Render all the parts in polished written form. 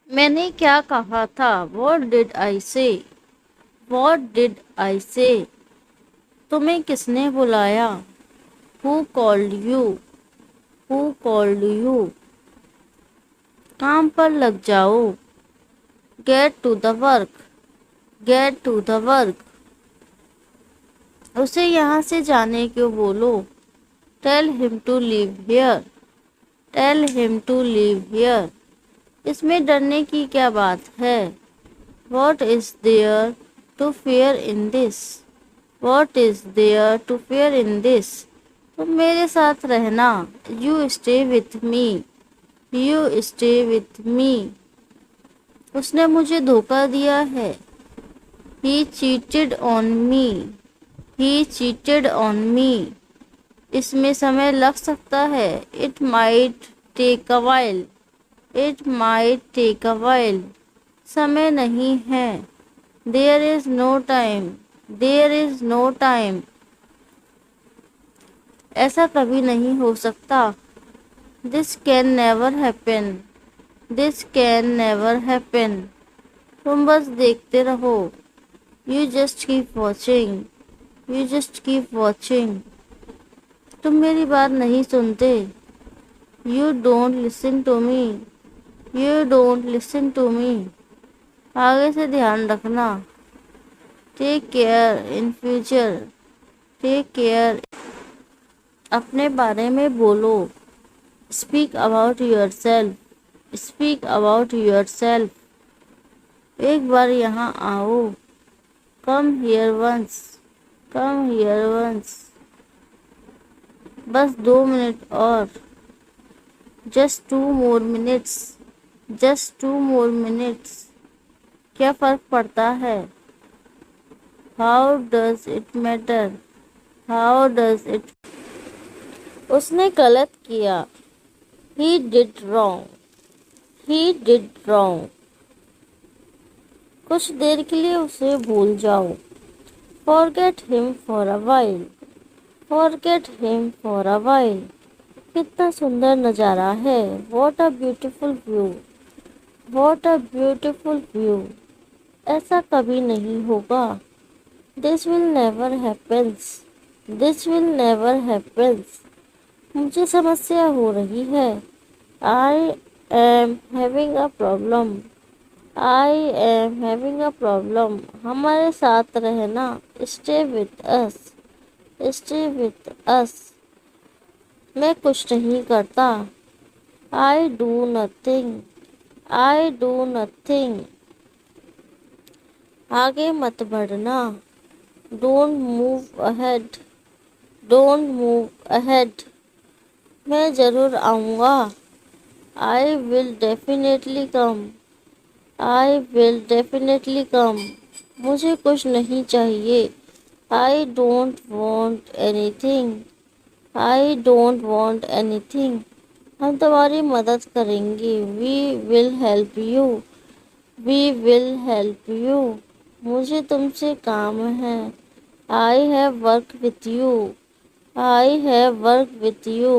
मैंने क्या कहा था? What did I say? What did I say? तुम्हें किसने बुलाया? Who called you? Who called you? काम पर लग जाओ। Get to the work. Get to the work. उसे यहाँ से जाने को बोलो। Tell him to leave here. Tell him to leave here. इसमें डरने की क्या बात है? What is there to fear in this? What is there to fear in this? तुम मेरे साथ रहना। You stay with me. You stay with me. उसने मुझे धोखा दिया है। He cheated on me. He cheated on me. इसमें समय लग सकता है। It might take a while. It might take a while. समय नहीं है। There is no time. There is no time. ऐसा कभी नहीं हो सकता। This can never happen. This can never happen. तुम बस देखते रहो। You just keep watching. You just keep watching. तुम मेरी बात नहीं सुनते। You don't listen to me. You don't listen to me. आगे से ध्यान रखना। Take care in future. Take care. अपने बारे में बोलो। Speak about yourself. Speak about yourself. एक बार यहाँ आओ। Come here once. Come here once. बस 2 मिनट और। Just 2 more minutes. Just 2 more minutes. क्या फर्क पड़ता है? How does it matter? How does it? उसने गलत किया। He did wrong. He did wrong. कुछ देर के लिए उसे भूल जाओ। Forget him for a while. Forget him for a while. कितना सुंदर नज़ारा है। What a beautiful view. What a beautiful view. ऐसा कभी नहीं होगा। This will never happens. This will never happens. मुझे समस्या हो रही है। I am having a problem. I am having a problem. हमारे साथ रहना। Stay with us. Stay with us. मैं कुछ नहीं करता। I do nothing. I do nothing. आगे मत बढ़ना। Don't move ahead. Don't move ahead. मैं ज़रूर आऊँगा। I will definitely come. I will definitely come. मुझे कुछ नहीं चाहिए। I don't want anything. I don't want anything. हम तुम्हारी मदद करेंगे। We will help you. We will help you. मुझे तुमसे काम है। I have work with you. I have work with you.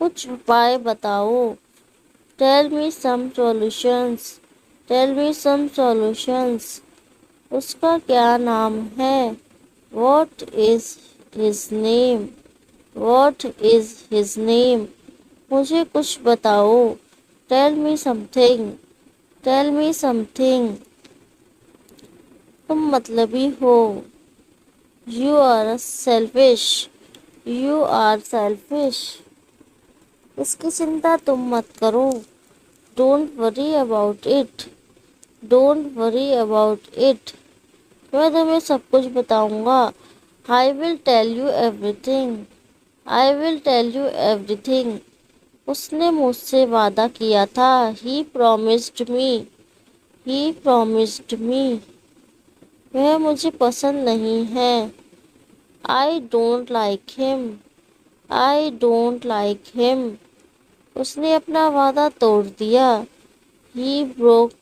कुछ उपाय बताओ। Tell me some solutions. Tell me some solutions. उसका क्या नाम है? What is his name? What is his name? मुझे कुछ बताओ। Tell me something. Tell me something. तुम मतलबी हो। You are selfish. You are selfish. इसकी चिंता तुम मत करो। Don't worry about it. Don't worry about it. मैं तुम्हें सब कुछ बताऊंगा। I will tell you everything. I will tell you everything. उसने मुझसे वादा किया था। He promised me. He promised me. वह मुझे पसंद नहीं है। I don't like him. I don't like him. उसने अपना वादा तोड़ दिया। He broke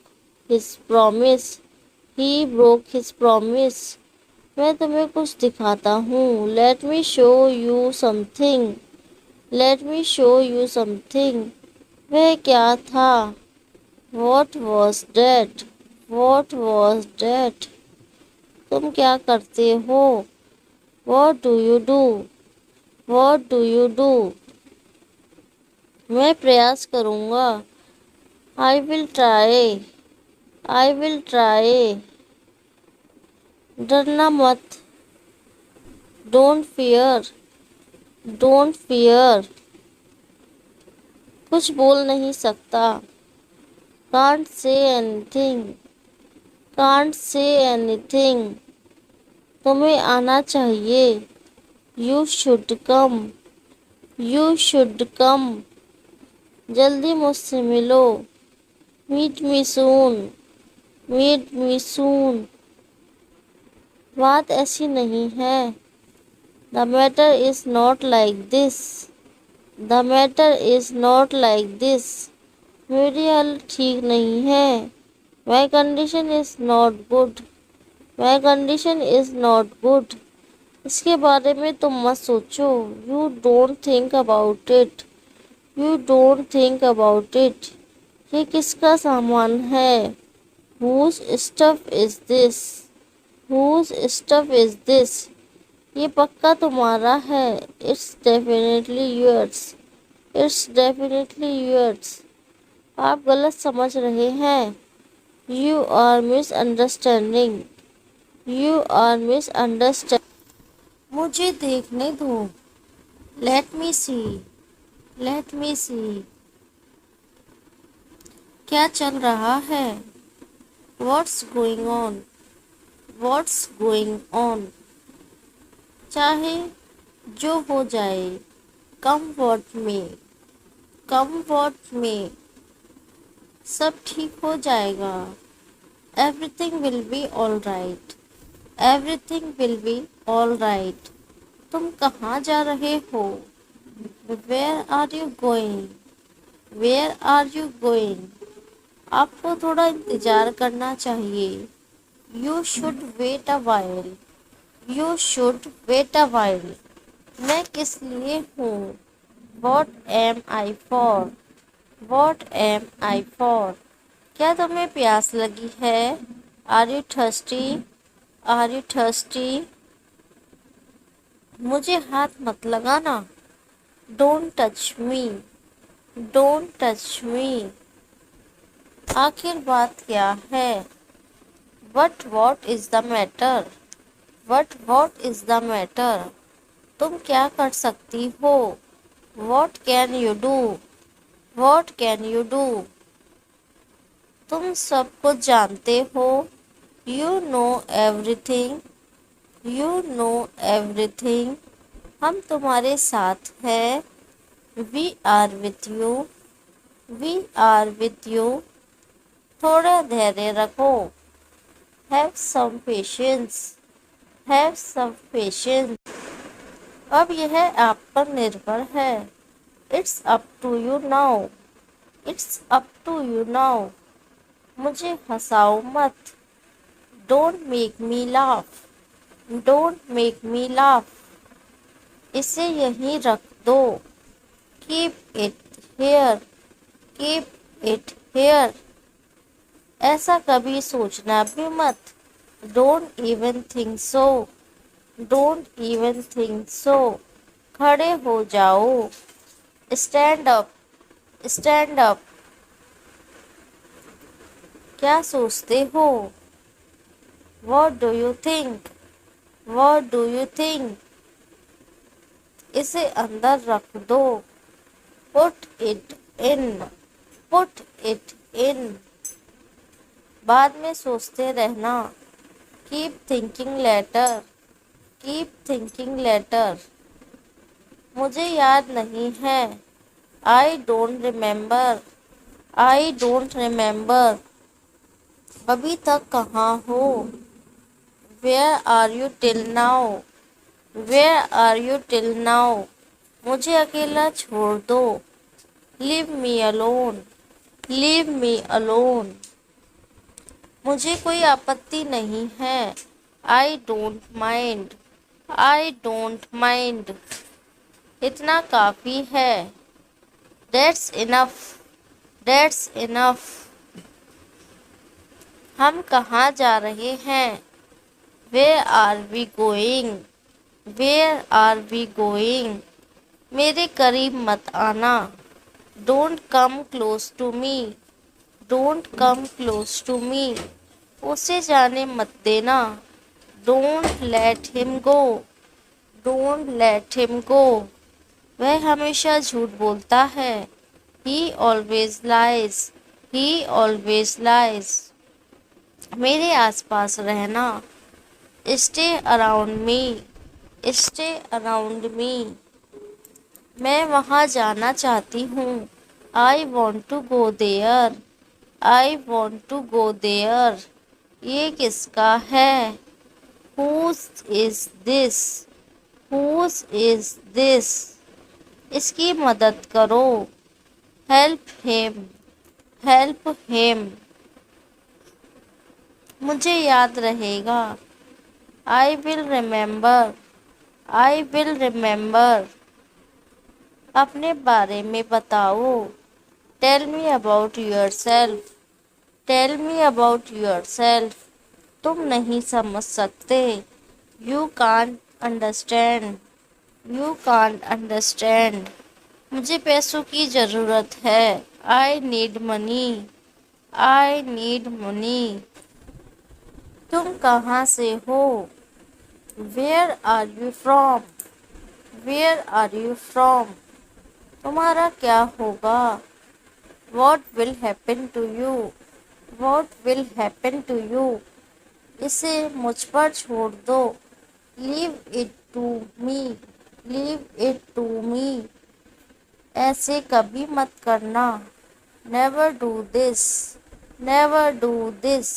his promise. He broke his promise. मैं तुम्हें कुछ दिखाता हूँ। Let me show you something. Let me show you something. वह क्या था? What was that? What was that? तुम क्या करते हो? What do you do? What do you do? मैं प्रयास करूँगा। I will try. I will try. डरना मत। Don't fear. Don't fear. कुछ बोल नहीं सकता। Can't say anything. Can't say anything. तुम्हें आना चाहिए। You should come. You should come. जल्दी मुझसे मिलो। Meet me soon. Meet me soon. बात ऐसी नहीं है। The matter is not like this. The matter is not like this. मेरी हालत ठीक नहीं है। My condition is not good. My condition is not good. इसके बारे में तुम मत सोचो। You don't think about it. You don't think about it. ये किसका सामान है? Whose stuff is this? Whose stuff is this? ये पक्का तुम्हारा है। It's definitely yours. It's definitely yours. आप गलत समझ रहे हैं। You are misunderstanding. You are misunderstanding. मुझे देखने दो। Let me see. Let me see. क्या चल रहा है? What's going on? What's going on? चाहे जो हो जाए। Come what may. Come what may. सब ठीक हो जाएगा। Everything will be all right. Everything will be all right. तुम कहाँ जा रहे हो? Where are you going? Where are you going? आपको थोड़ा इंतजार करना चाहिए। You should wait a while. You should wait a while. मैं किस लिए हूँ? What am I for? What am I for? क्या तुम्हें प्यास लगी है? Are you thirsty? Are you thirsty? मुझे हाथ मत लगाना। Don't touch me. Don't touch me. आखिर बात क्या है? What is the matter? What is the matter? तुम क्या कर सकती हो? What can you do? What can you do? तुम सब कुछ जानते हो। You know everything. You know everything. हम तुम्हारे साथ हैं। We are with you. We are with you. थोड़ा धैर्य रखो। Have some patience. Have some patience. अब यह आप पर निर्भर है। It's up to you now. It's up to you now. मुझे हंसाओ मत। Don't make me laugh. Don't make me laugh. इसे यहीं रख दो। Keep it here. Keep it here. ऐसा कभी सोचना भी मत। Don't even think so. Don't even think so. खड़े हो जाओ। Stand up. Stand up. क्या सोचते हो? What do you think? What do you think? इसे अंदर रख दो। Put it in. Put it in. बाद में सोचते रहना। Keep thinking later. Keep thinking later. मुझे याद नहीं है। I don't remember. I don't remember. अभी तक कहाँ हो? Where are you till now? Where are you till now? मुझे अकेला छोड़ दो। Leave me alone. Leave me alone. मुझे कोई आपत्ति नहीं है। I don't mind. I don't mind. इतना काफ़ी है। That's enough. That's enough. हम कहाँ जा रहे हैं? Where are we going? Where are we going? मेरे करीब मत आना। Don't come close to me. Don't come close to me. उसे जाने मत देना। Don't let him go. Don't let him go. वह हमेशा झूठ बोलता है। He always lies. He always lies. मेरे आसपास रहना। Stay around me. Stay around me. मैं वहाँ जाना चाहती हूँ। I want to go there. I want to go there. ये किसका है? Whose is this? Whose is this? इसकी मदद करो। Help him. Help him. मुझे याद रहेगा। I will remember. I will remember. अपने बारे में बताओ। Tell me about yourself. Tell me about yourself. तुम नहीं समझ सकते। You can't understand. You can't understand. मुझे पैसों की ज़रूरत है। I need money. I need money. तुम कहाँ से हो? Where are you from? Where are you from? तुम्हारा क्या होगा? What will happen to you? What will happen to you? इसे मुझ पर छोड़ दो। Leave it to me. Leave it to me. ऐसे कभी मत करना। Never do this. Never do this.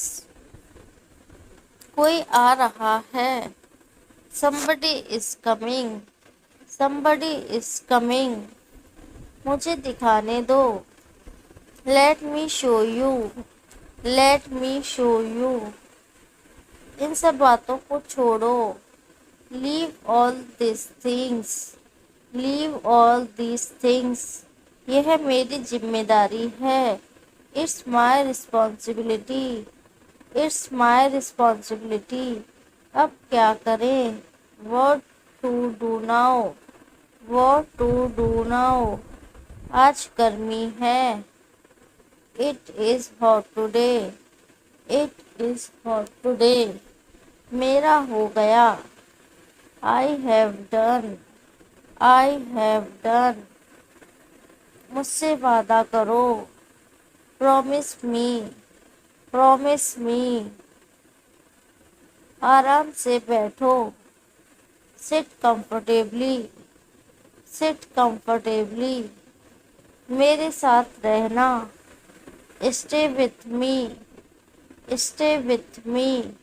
कोई आ रहा है। Somebody is coming. Somebody is coming. मुझे दिखाने दो। Let me show you. Let me show you. इन सब बातों को छोड़ो। Leave all these things. Leave all these things. यह मेरी जिम्मेदारी है। It's my responsibility. It's my responsibility. अब क्या करें? What to do now? What to do now? आज गर्मी है। It is hot today. It is hot today. मेरा हो गया। I have done. I have done. मुझसे वादा करो। Promise me. Promise me. आराम से बैठो। Sit comfortably. Sit comfortably. मेरे साथ रहना। Stay with me. Stay with me.